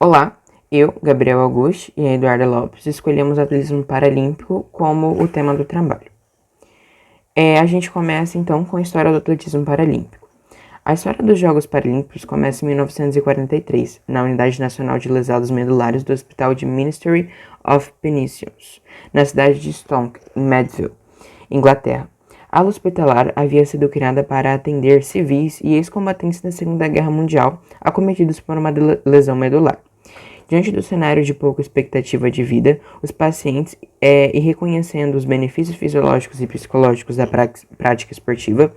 Olá, eu, Gabriel Augusto e a Eduarda Lopes escolhemos atletismo paralímpico como o tema do trabalho. A gente começa então com a história do atletismo paralímpico. A história dos Jogos Paralímpicos começa em 1943, na Unidade Nacional de Lesados Medulares do Hospital de Ministry of Pensions, na cidade de Stoke, em Medfield, Inglaterra. A ala hospitalar havia sido criada para atender civis e ex-combatentes da Segunda Guerra Mundial acometidos por uma lesão medular. Diante do cenário de pouca expectativa de vida, os pacientes, e reconhecendo os benefícios fisiológicos e psicológicos da prática esportiva,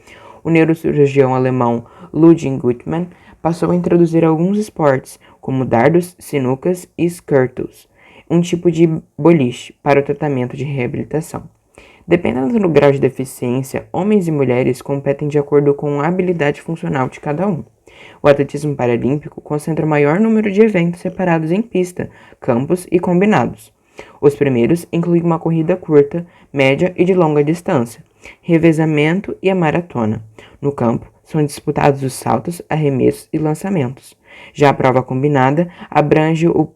o neurocirurgião alemão Ludwig Guttmann passou a introduzir alguns esportes, como dardos, sinucas e skirtles, um tipo de boliche, para o tratamento de reabilitação. Dependendo do grau de deficiência, homens e mulheres competem de acordo com a habilidade funcional de cada um. O atletismo paralímpico concentra o maior número de eventos separados em pista, campos e combinados. Os primeiros incluem uma corrida curta, média e de longa distância, revezamento e a maratona. No campo, são disputados os saltos, arremessos e lançamentos. Já a prova combinada abrange o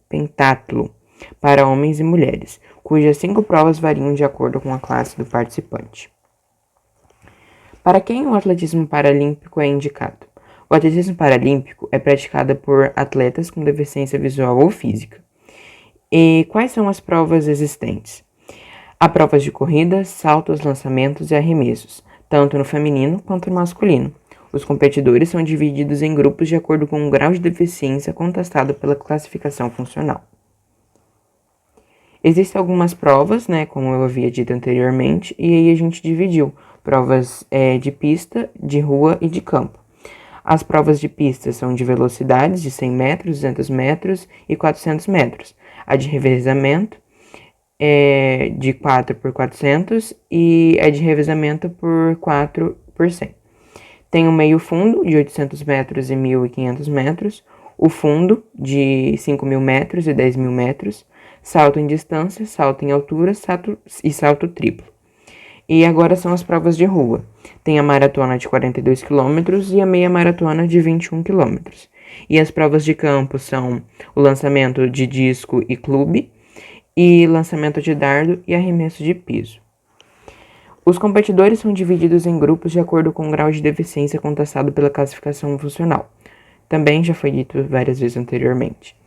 pentatlo para homens e mulheres, cujas 5 provas variam de acordo com a classe do participante. Para quem o atletismo paralímpico é indicado? O atletismo paralímpico é praticado por atletas com deficiência visual ou física. E quais são as provas existentes? Há provas de corrida, saltos, lançamentos e arremessos, tanto no feminino quanto no masculino. Os competidores são divididos em grupos de acordo com o grau de deficiência contestado pela classificação funcional. Existem algumas provas, como eu havia dito anteriormente, e aí a gente dividiu provas de pista, de rua e de campo. As provas de pista são de velocidades de 100 metros, 200 metros e 400 metros. A de revezamento é de 4 por 400 e a de revezamento por 4 por 100. Tem o meio fundo de 800 metros e 1.500 metros, o fundo de 5.000 metros e 10.000 metros, salto em distância, salto em altura salto triplo. E agora são as provas de rua. Tem a maratona de 42 km e a meia maratona de 21 km. E as provas de campo são o lançamento de disco e clube, e lançamento de dardo e arremesso de piso. Os competidores são divididos em grupos de acordo com o grau de deficiência contestado pela classificação funcional. Também já foi dito várias vezes anteriormente.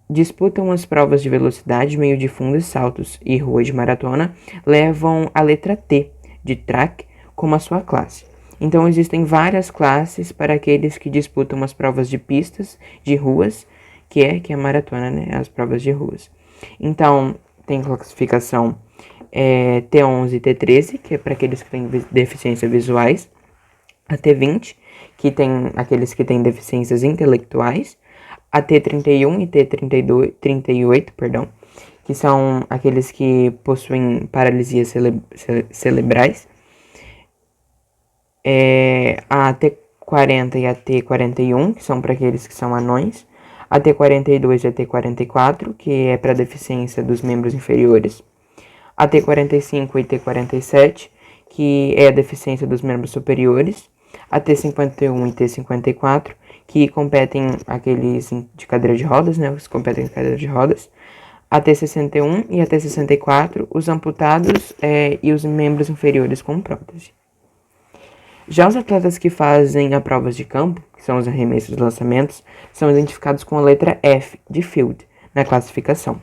Disputam as provas de velocidade, meio de fundo e saltos, e rua de maratona levam a letra T, de track, como a sua classe. Então existem várias classes para aqueles que disputam as provas de pistas, de ruas, que é a maratona, as provas de ruas. Então tem classificação T11 e T13, que é para aqueles que têm deficiências visuais, a T20, que tem aqueles que têm deficiências intelectuais, a T31 e T38, que são aqueles que possuem paralisias cerebrais, a T40 e a T41, que são para aqueles que são anões, a T42 e a T44, que é para deficiência dos membros inferiores, a T45 e T47, que é a deficiência dos membros superiores, a T51 e T54, que competem aqueles de cadeira de rodas, os que competem em cadeira de rodas, a T61 e a T64, os amputados e os membros inferiores com prótese. Já os atletas que fazem a provas de campo, que são os arremessos e lançamentos, são identificados com a letra F, de field, na classificação.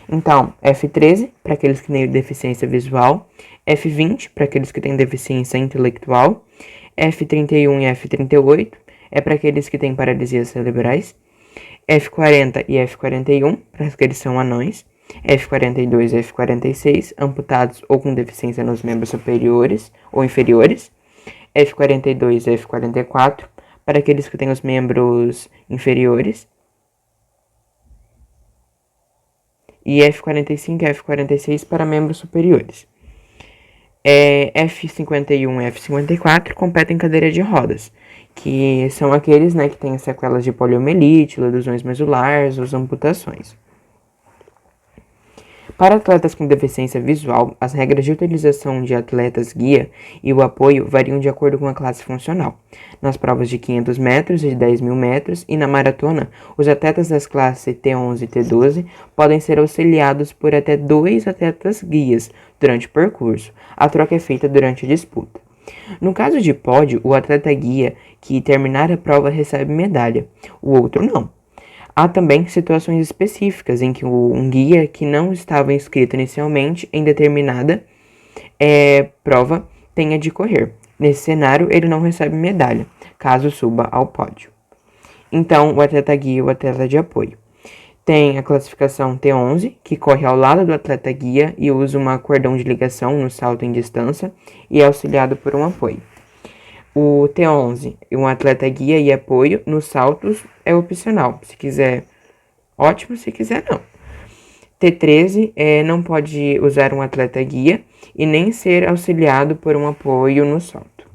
Então, F13, para aqueles que têm deficiência visual, F20, para aqueles que têm deficiência intelectual, F31 e F38, é para aqueles que têm paralisias cerebrais, F40 e F41, para aqueles que são anões, F42 e F46, amputados ou com deficiência nos membros superiores ou inferiores, F42 e F44, para aqueles que têm os membros inferiores, e F45 e F46 para membros superiores. F51 e F54 competem em cadeira de rodas, que são aqueles que têm sequelas de poliomielite, lesões medulares ou amputações. Para atletas com deficiência visual, as regras de utilização de atletas guia e o apoio variam de acordo com a classe funcional. Nas provas de 500 metros e de 10.000 metros e na maratona, os atletas das classes T11 e T12 podem ser auxiliados por até 2 atletas guias durante o percurso. A troca é feita durante a disputa. No caso de pódio, o atleta guia que terminar a prova recebe medalha, o outro não. Há também situações específicas em que um guia que não estava inscrito inicialmente em determinada prova tenha de correr. Nesse cenário, ele não recebe medalha, caso suba ao pódio. Então, o atleta guia e o atleta de apoio. Tem a classificação T11, que corre ao lado do atleta guia e usa um cordão de ligação no salto em distância e é auxiliado por um apoio. O T11, um atleta guia e apoio nos saltos é opcional. Se quiser, ótimo, se quiser, não. T13 não pode usar um atleta guia e nem ser auxiliado por um apoio no salto.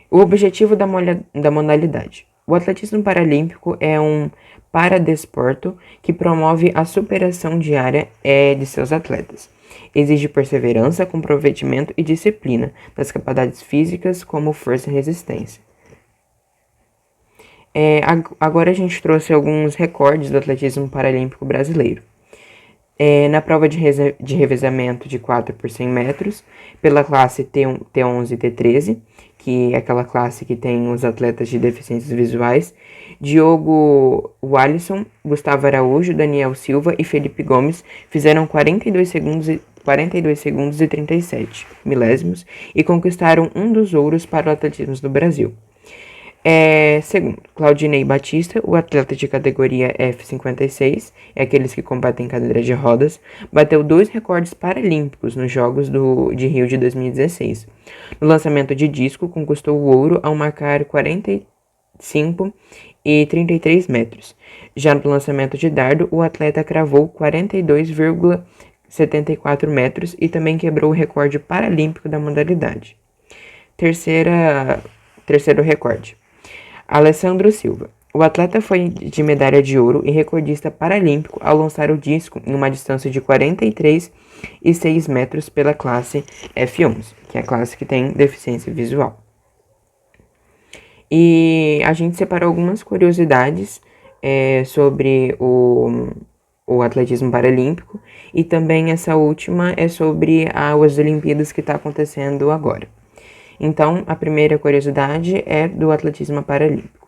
O objetivo da modalidade. O atletismo paralímpico é um paradesporto que promove a superação diária de seus atletas. Exige perseverança, comprometimento e disciplina das capacidades físicas como força e resistência. Agora a gente trouxe alguns recordes do atletismo paralímpico brasileiro. Na prova de revezamento de 4 por 100 metros, pela classe T11 e T13, que é aquela classe que tem os atletas de deficiências visuais, Diogo Walisson, Gustavo Araújo, Daniel Silva e Felipe Gomes fizeram 42 segundos e 37 milésimos e conquistaram um dos ouros para o atletismo do Brasil. Segundo, Claudinei Batista, o atleta de categoria F56, aqueles que combatem em cadeira de rodas, bateu 2 recordes paralímpicos nos Jogos de Rio de 2016. No lançamento de disco, conquistou o ouro ao marcar 45 e 33 metros. Já no lançamento de dardo, o atleta cravou 42,74 metros e também quebrou o recorde paralímpico da modalidade. Terceiro recorde. Alessandro Silva. O atleta foi de medalha de ouro e recordista paralímpico ao lançar o disco em uma distância de 43,6 metros pela classe F11, que é a classe que tem deficiência visual. E a gente separou algumas curiosidades sobre o atletismo paralímpico e também essa última é sobre as Olimpíadas que está acontecendo agora. Então, a primeira curiosidade é do atletismo paralímpico.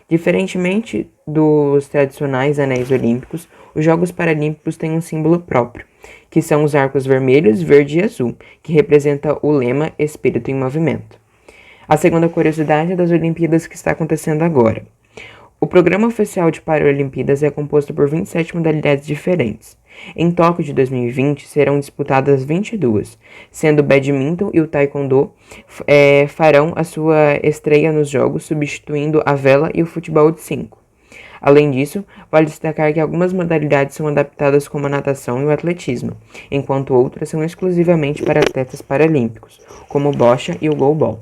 Diferentemente dos tradicionais anéis olímpicos, os Jogos Paralímpicos têm um símbolo próprio, que são os arcos vermelhos, verde e azul, que representa o lema Espírito em Movimento. A segunda curiosidade é das Olimpíadas que está acontecendo agora. O programa oficial de Paralimpíadas é composto por 27 modalidades diferentes. Em Tóquio de 2020 serão disputadas 22, sendo o badminton e o taekwondo farão a sua estreia nos Jogos, substituindo a vela e o futebol de 5. Além disso, vale destacar que algumas modalidades são adaptadas como a natação e o atletismo, enquanto outras são exclusivamente para atletas paralímpicos, como o bocha e o goalball.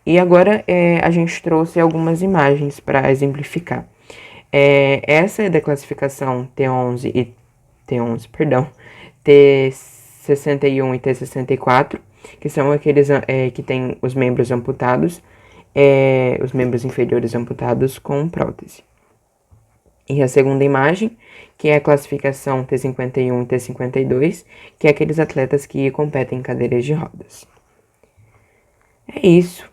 E agora a gente trouxe algumas imagens para exemplificar. Essa é da classificação T11 T61 e T64, que são aqueles que têm os membros amputados, os membros inferiores amputados com prótese. E a segunda imagem, que é a classificação T51 e T52, que é aqueles atletas que competem em cadeiras de rodas. É isso.